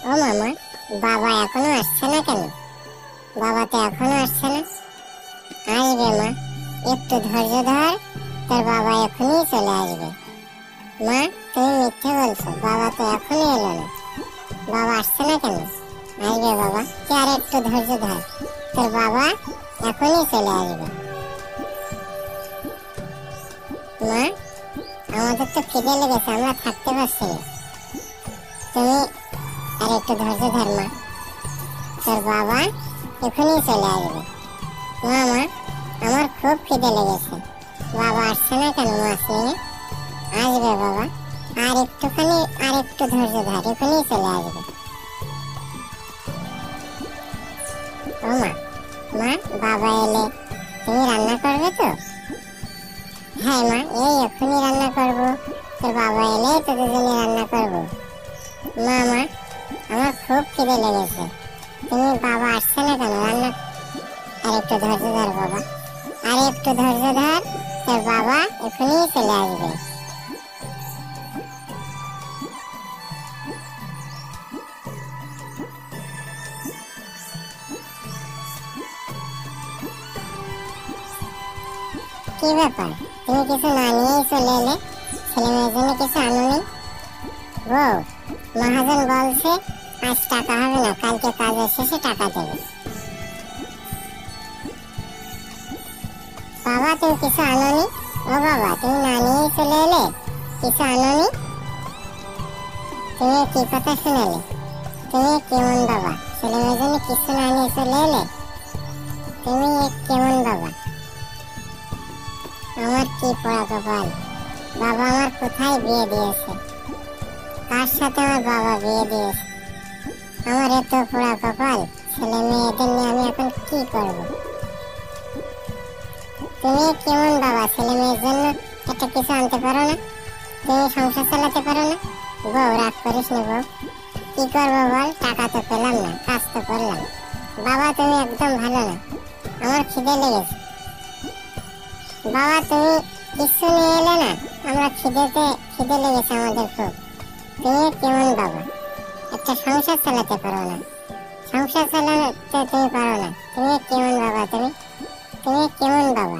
ও মামা, বাবা এখনো আসছে না কেন? বাবা তো এখনো আসছে না। আসবে মা, একটু ধৈর্য ধর, তোর বাবা এখনই চলে আসবে। মা, তুমি মিথ্যে বলছো, বাবা তো এখনই এলো না। বাবা আসছে না কেন? আসবে বাবা, তুই আর একটু ধৈর্য ধর, তোর বাবা এখনই চলে আসবে। মা, আমাদের তো খিদে লেগেছে, আমরা থাকতে পারছি না। তুমি আর একটু ধৈর্য ধর মা, তোর বাবা এখনই চলে আসবে। মা মা, আমার খুব খিদে লেগেছে, বাবা আসছে না কেন মাছ নিয়ে? আসবে বাবা, আর একটু ধৈর্য ধর, এখনই চলে আসবে। ও মা, মা, বাবা এলে তুমি রান্না করবে তো? হ্যাঁ মা, এই এখনই রান্না করব, তোর বাবা এলে তোদের জন্য রান্না করব। মা মা, আমার খুব খিদে লেগেছে, তুমি বাবা আসছে না কেন রান্না? আর একটু ধৈর্য ধর বাবা, আর একটু ধৈর্য ধর, তোর বাবা এখনই চলে আসবে। কি ব্যাপার, তুমি কিছু না নিয়েই চলে এলে? ছেলে মেয়ের জন্য কিছু আনোনি? বউ, মহাজন বলছে আজ টাকা হবে না, কালকে কাজের শেষে টাকা দেবে। বাবা, তুমি কিছু আনোনি? ও বাবা, তুমি না নিয়েই চলে এলে, কিছু আনোনি? তুমি কি কথা শুনালে? তুমি কেমন বাবা, ছেলে মেয়ের জন্য কিছু না নিয়ে চলে এলে? তুমি কেমন বাবা? আমার কি পোড়া কপাল, বাবা আমার কোথায় বিয়ে দিয়েছে, কার সাথে আমার বাবা বিয়ে দিয়েছে? আমার এত পোড়া কপাল, ছেলে মেয়েদের নিয়ে আমি এখন কি করব? তুমি কেমন বাবা, ছেলে মেয়ের জন্য একটা কিছু আনতে পারো না? তুমি সংসার চালাতে পারো না? বউ, রাগ করিস না বউ, কি করবো বল, টাকা তো পেলাম না, কাজ তো করলাম। বাবা, তুমি একদম ভালো না, আমার খিদে লেগেছে। বাবা, তুমি কিছু নিয়ে এলে না, আমরা খিদে লেগেছে আমাদের খুব। তুমি কেমন বাবা, একটা সংসার চালাতে পারো না, সংসার চালাতে তুমি পারো না, তুমি কেমন বাবা? তুমি তুমি কেমন বাবা?